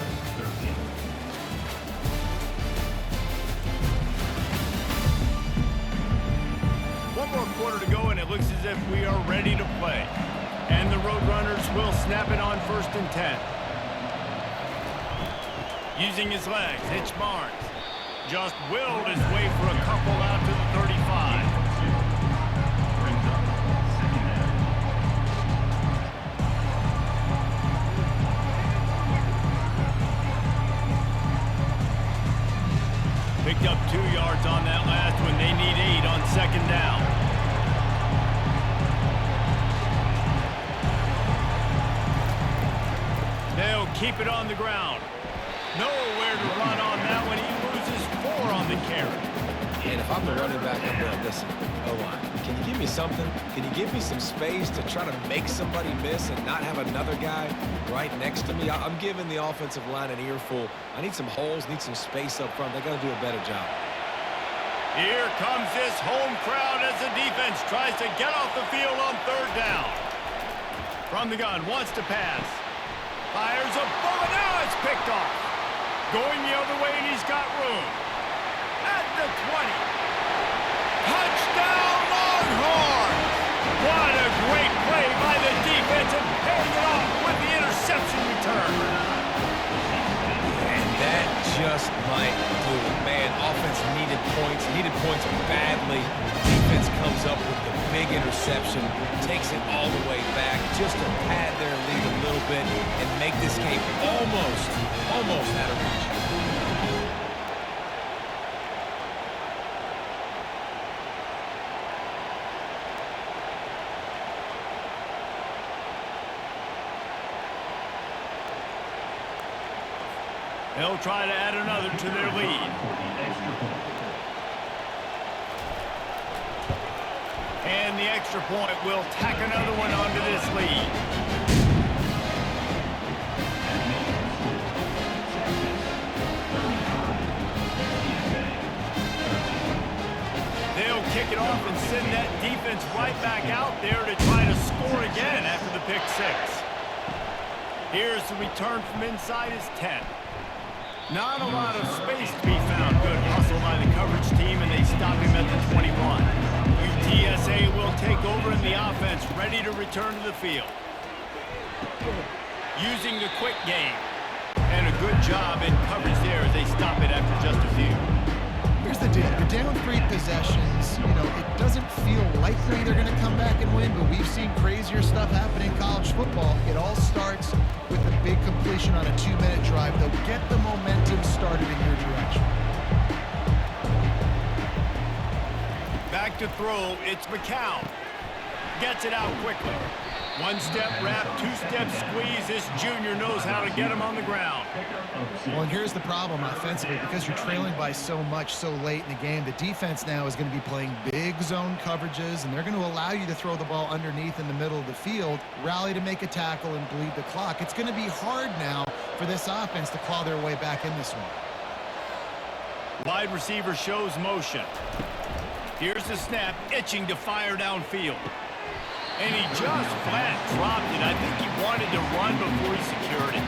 One more quarter to go, and it looks as if we are ready to play. And the Roadrunners will snap it on 1st and 10. Using his legs, it's Barnes. Just willed his way for a couple out to the 35. Brings up 2nd down. Picked up 2 yards on that last one. They need 8 on 2nd down. They'll keep it on the ground. Nowhere to run on that one. He loses 4 on the carry. And if I'm the running back, I'm going to listen. O-line, can you give me something? Can you give me some space to try to make somebody miss and not have another guy right next to me? I'm giving the offensive line an earful. I need some holes, need some space up front. They got to do a better job. Here comes this home crowd as the defense tries to get off the field on 3rd down. From the gun, wants to pass. Fires a bullet. Now it's picked off. Going the other way, and he's got room. At the 20. Touchdown, Longhorns! What a great play by the defense and paying it And that just might do it. Man, offense needed points badly. Defense comes up with the big interception, takes it all the way back just to pad their lead a little bit and make this game almost out of reach. They'll try to add another to their lead. And the extra point will tack another one onto this lead. They'll kick it off and send that defense right back out there to try to score again after the pick six. Here's the return from inside his 10. Not a lot of space to be found. Good hustle by the coverage team, and they stop him at the 21. UTSA will take over in the offense, ready to return to the field. Using the quick game. And a good job in coverage there as they stop it after just a few. Here's the deal. They're down 3 possessions. You know, it doesn't feel likely they're going to come back and win, but we've seen crazier stuff happen in college football. It all starts with a big completion on a 2-minute drive. They'll get the momentum started in your direction. Back to throw, it's McCown. Gets it out quickly. 1-step wrap, 2-step squeeze. This junior knows how to get him on the ground. Well, and here's the problem offensively. Because you're trailing by so much so late in the game, the defense now is going to be playing big zone coverages, and they're going to allow you to throw the ball underneath in the middle of the field, rally to make a tackle, and bleed the clock. It's going to be hard now for this offense to claw their way back in this one. Wide receiver shows motion. Here's the snap, itching to fire downfield. And he just flat dropped it. I think he wanted to run before he secured it.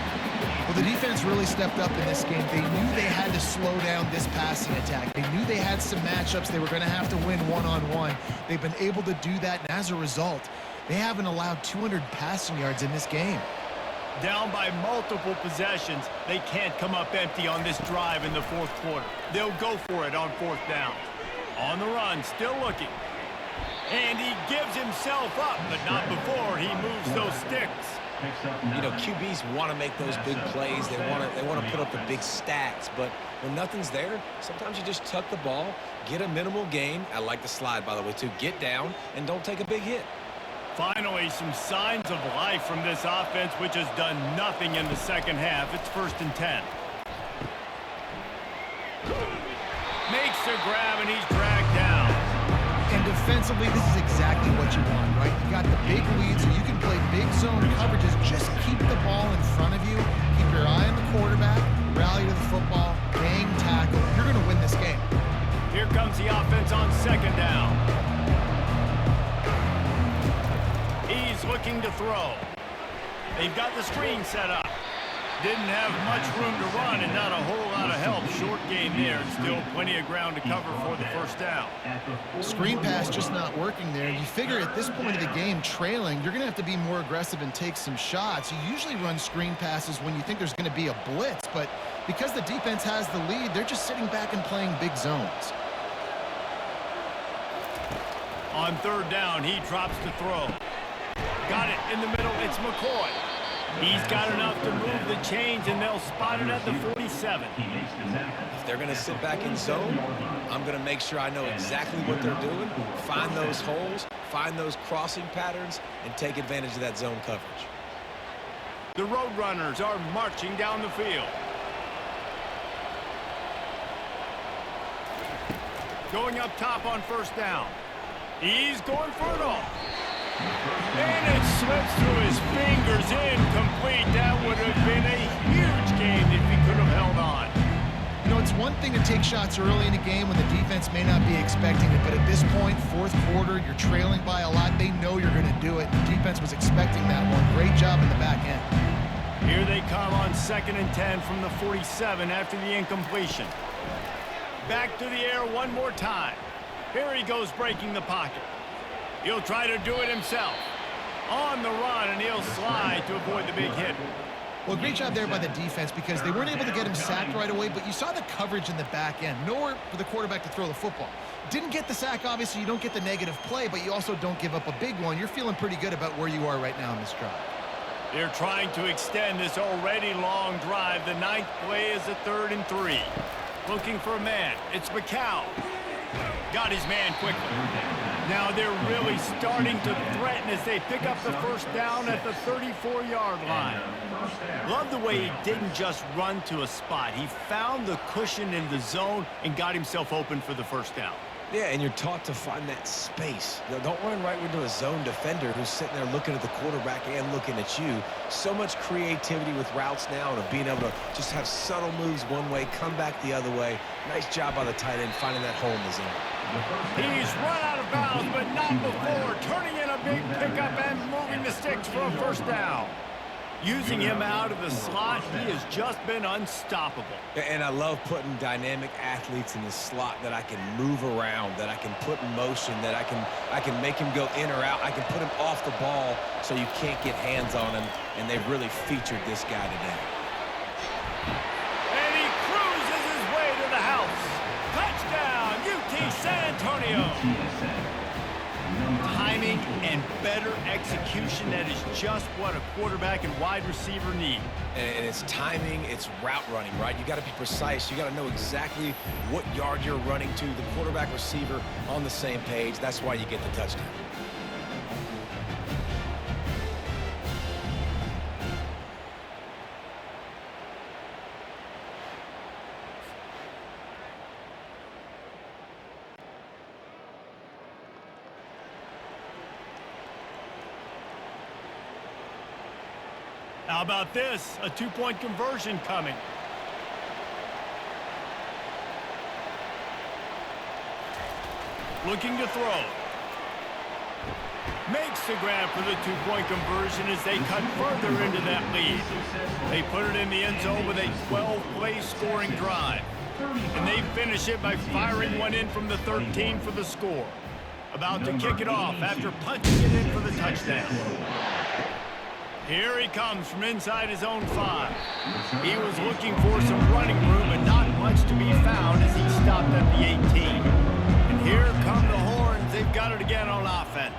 Well, the defense really stepped up in this game. They knew they had to slow down this passing attack. They knew they had some matchups they were going to have to win one-on-one. They've been able to do that, and as a result, they haven't allowed 200 passing yards in this game. Down by multiple possessions, they can't come up empty on this drive in the fourth quarter. They'll go for it on 4th down. On the run, still looking. And he gives himself up, but not before he moves those sticks. You know, QBs want to make those big plays. They want to put up the big stats, but when nothing's there, sometimes you just tuck the ball, get a minimal gain. I like the slide, by the way, too. Get down and don't take a big hit. Finally, some signs of life from this offense, which has done nothing in the second half. It's 1st and 10. Makes the grab, and he's dragged down. And defensively, this is exactly what you want, right? You got the big lead, so you can play big zone coverages. Just keep the ball in front of you. Keep your eye on the quarterback. Rally to the football. Bang tackle. You're going to win this game. Here comes the offense on 2nd down. He's looking to throw. They've got the screen set up. Didn't have much room to run and not a whole lot of help. Short game there, and still plenty of ground to cover for the 1st down. Screen pass just not working there. You figure at this point of the game, trailing, you're going to have to be more aggressive and take some shots. You usually run screen passes when you think there's going to be a blitz, but because the defense has the lead, they're just sitting back and playing big zones. On 3rd down, he drops to throw. Got it in the middle. It's McCoy. He's got enough to move the chains, and they'll spot it at the 47. If they're going to sit back in zone, I'm going to make sure I know exactly what they're doing, find those holes, find those crossing patterns, and take advantage of that zone coverage. The Roadrunners are marching down the field. Going up top on 1st down. He's going for it all. And it slips through his fingers, incomplete. That would have been a huge game if he could have held on. You know, it's one thing to take shots early in a game when the defense may not be expecting it, but at this point, 4th quarter, you're trailing by a lot. They know you're going to do it. The defense was expecting that one. Great job in the back end. Here they come on 2nd and 10 from the 47 after the incompletion. Back to the air one more time. Here he goes breaking the pocket. He'll try to do it himself. On the run, and he'll slide to avoid the big hit. Well, great job there by the defense because they weren't able to get him sacked right away, but you saw the coverage in the back end. Nowhere for the quarterback to throw the football. Didn't get the sack, obviously. You don't get the negative play, but you also don't give up a big one. You're feeling pretty good about where you are right now in this drive. They're trying to extend this already long drive. The 9th play is a 3rd and 3. Looking for a man. It's McCown. Got his man quickly. Now they're really starting to threaten as they pick up the first down at the 34-yard line. Love the way he didn't just run to a spot. He found the cushion in the zone and got himself open for the first down. Yeah, and you're taught to find that space. Don't run right into a zone defender who's sitting there looking at the quarterback and looking at you. So much creativity with routes now and being able to just have subtle moves one way, come back the other way. Nice job by the tight end finding that hole in the zone. He's run out of bounds, but not before. Turning in a big pickup and moving the sticks for a first down. Using him out of the slot, he has just been unstoppable. And I love putting dynamic athletes in the slot that I can move around, that I can put in motion, that I can make him go in or out. I can put him off the ball so you can't get hands on him, and they've really featured this guy today. And he cruises his way to the house. Touchdown, UT San Antonio. Timing and better execution, that is just what a quarterback and wide receiver need. And it's timing, it's route running, right? You got to be precise. You got to know exactly what yard you're running to. The quarterback receiver on the same page. That's why you get the touchdown. How about this? A 2-point conversion coming. Looking to throw. Makes the grab for the 2-point conversion as they cut further into that lead. They put it in the end zone with a 12-play scoring drive. And they finish it by firing one in from the 13 for the score. About to kick it off after punching it in for the touchdown. Here he comes from inside his own 5. He was looking for some running room, but not much to be found as he stopped at the 18. And here come the Horns. They've got it again on offense.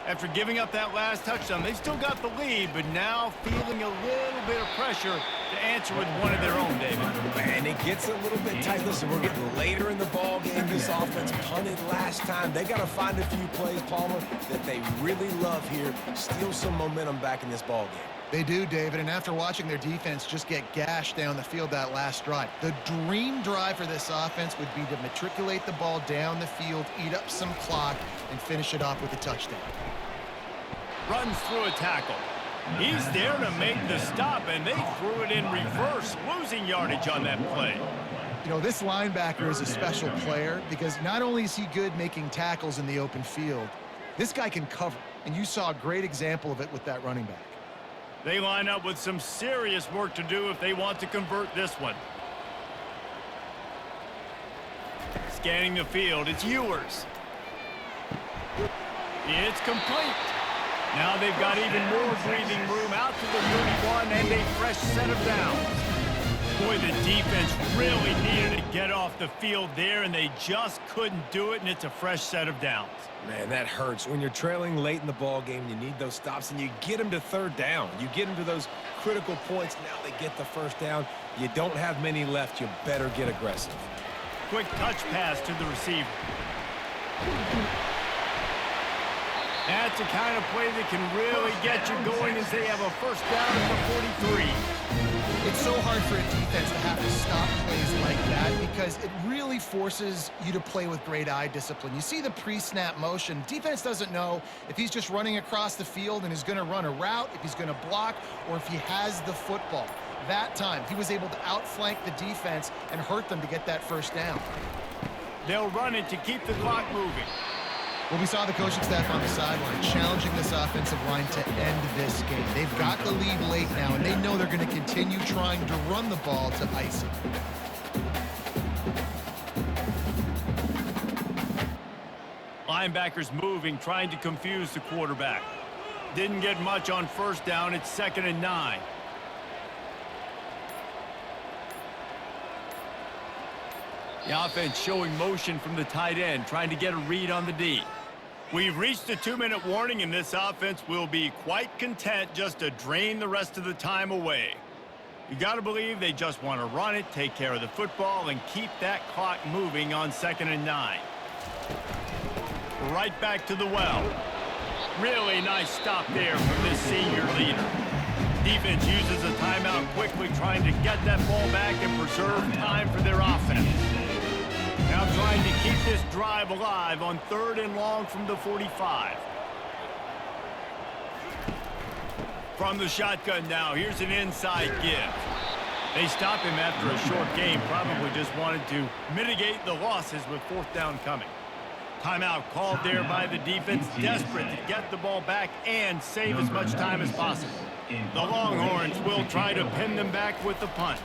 After giving up that last touchdown, they've still got the lead, but now feeling a little bit of pressure to answer with one of their own, David. And it gets a little bit tight. Listen, we're getting later in the ball game. This offense punted last time. They got to find a few plays, Palmer, that they really love here. Steal some momentum back in this ball game. They do, David, and after watching their defense just get gashed down the field that last drive, the dream drive for this offense would be to matriculate the ball down the field, eat up some clock, and finish it off with a touchdown. Runs through a tackle. He's there to make the stop, and they threw it in reverse, losing yardage on that play. You know, this linebacker is a special player because not only is he good making tackles in the open field, this guy can cover, and you saw a great example of it with that running back. They line up with some serious work to do if they want to convert this one. Scanning the field, it's Ewers. It's complete. Now they've got even more breathing room out to the 31 and a fresh set of downs. Boy, the defense really needed to get off the field there, and they just couldn't do it, and it's a fresh set of downs. Man, that hurts. When you're trailing late in the ball game, you need those stops, and you get them to 3rd down. You get them to those critical points. Now they get the first down. You don't have many left. You better get aggressive. Quick touch pass to the receiver. That's the kind of play that can really get you going as they have a first down at the 43. It's so hard for a defense to have to stop plays like that because it really forces you to play with great eye discipline. You see the pre-snap motion. Defense doesn't know if he's just running across the field and is going to run a route, if he's going to block, or if he has the football. That time, he was able to outflank the defense and hurt them to get that first down. They'll run it to keep the clock moving. Well, we saw the coaching staff on the sideline challenging this offensive line to end this game. They've got the lead late now, and they know they're going to continue trying to run the ball to ice it. Linebackers moving, trying to confuse the quarterback. Didn't get much on first down. It's 2nd and 9. The offense showing motion from the tight end, trying to get a read on the D. We've reached the 2-minute warning, and this offense will be quite content just to drain the rest of the time away. You got to believe they just want to run it, take care of the football, and keep that clock moving on 2nd and 9. Right back to the well. Really nice stop there from this senior leader. Defense uses a timeout quickly, trying to get that ball back and preserve time for their offense. Now trying to keep this drive alive on 3rd and long from the 45. From the shotgun now, here's an inside give. They stop him after a short game, probably just wanted to mitigate the losses with 4th down coming. Timeout called there by the defense, desperate to get the ball back and save as much time as possible. The Longhorns will try to pin them back with the punt.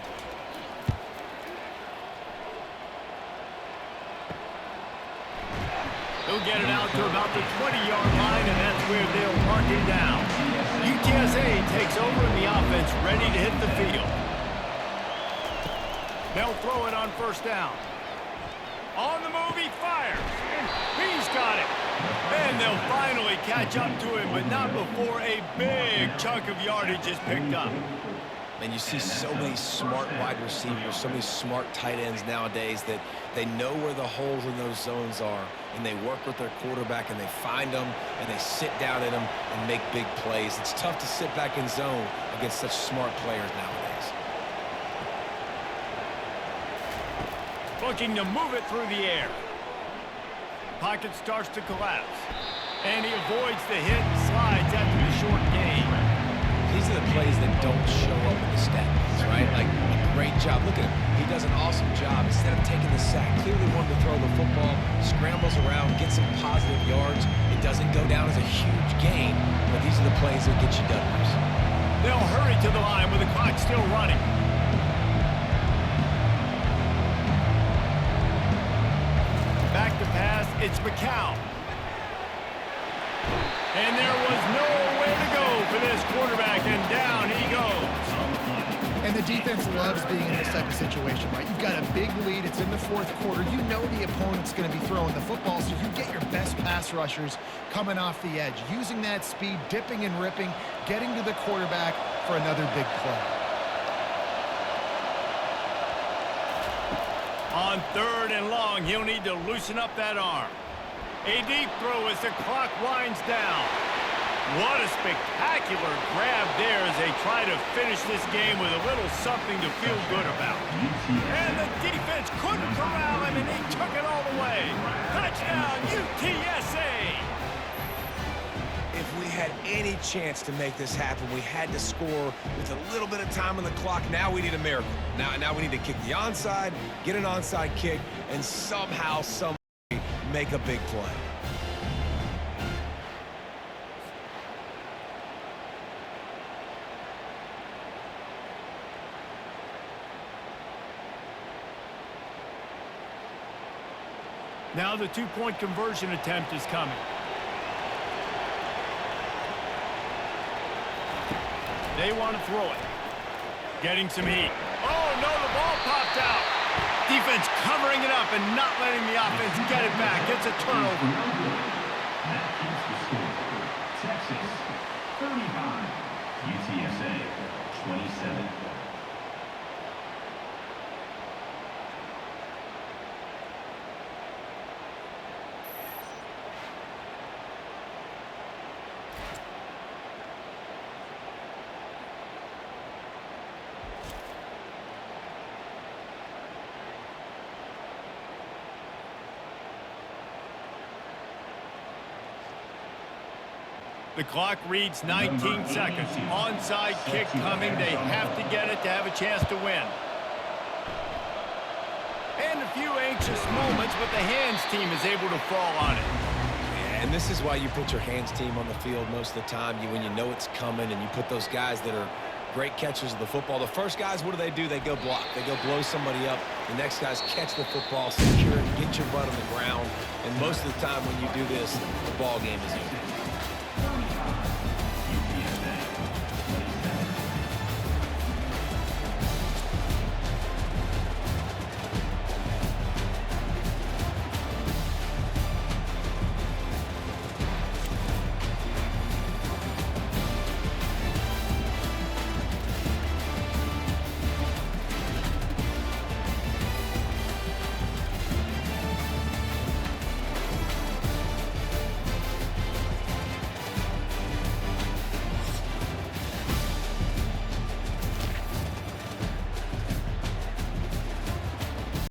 He'll get it out to about the 20-yard line, and that's where they'll mark him down. UTSA takes over, and the offense ready to hit the field. They'll throw it on 1st down. On the move, he fires. He's got it. And they'll finally catch up to him, but not before a big chunk of yardage is picked up. And you see so many smart wide receivers, so many smart tight ends nowadays that they know where the holes in those zones are, and they work with their quarterback, and they find them, and they sit down in them and make big plays. It's tough to sit back in zone against such smart players nowadays. Looking to move it through the air. Pocket starts to collapse. And he avoids the hit and slides after the short gain. These are the plays that don't show up in the stats, right? Like, a great job. Look at him. He does an awesome job. Instead of taking the sack, clearly wanted to throw the football, scrambles around, gets some positive yards. It doesn't go down as a huge gain, but these are the plays that get you W's. They'll hurry to the line with the clock still running. Back to pass, it's McCown. And there was nowhere to go for this quarterback, and down he goes. And the defense loves being in this type of situation, right? You've got a big lead. It's in the 4th quarter. You know the opponent's going to be throwing the football, so you get your best pass rushers coming off the edge, using that speed, dipping and ripping, getting to the quarterback for another big play. On 3rd and long, he'll need to loosen up that arm. A deep throw as the clock winds down. What a spectacular grab there as they try to finish this game with a little something to feel good about. And the defense couldn't corral him, and he took it all the way. Touchdown, UTSA! If we had any chance to make this happen, we had to score with a little bit of time on the clock. Now we need a miracle. Now we need to kick the onside, get an onside kick, and somehow, some way, make a big play. Now the 2-point conversion attempt is coming. They want to throw it. Getting some heat. Oh, no, the ball popped out. Defense covering it up and not letting the offense get it back. It's a turnover. That keeps the score. Texas, 35. UTSA, 27. The clock reads 19 seconds. Onside kick coming. They have to get it to have a chance to win. And a few anxious moments, but the hands team is able to fall on it. And this is why you put your hands team on the field most of the time. When you know it's coming, and you put those guys that are great catchers of the football. The first guys, what do? They go block. They go blow somebody up. The next guys catch the football, secure it, get your butt on the ground. And most of the time when you do this, the ball game is over.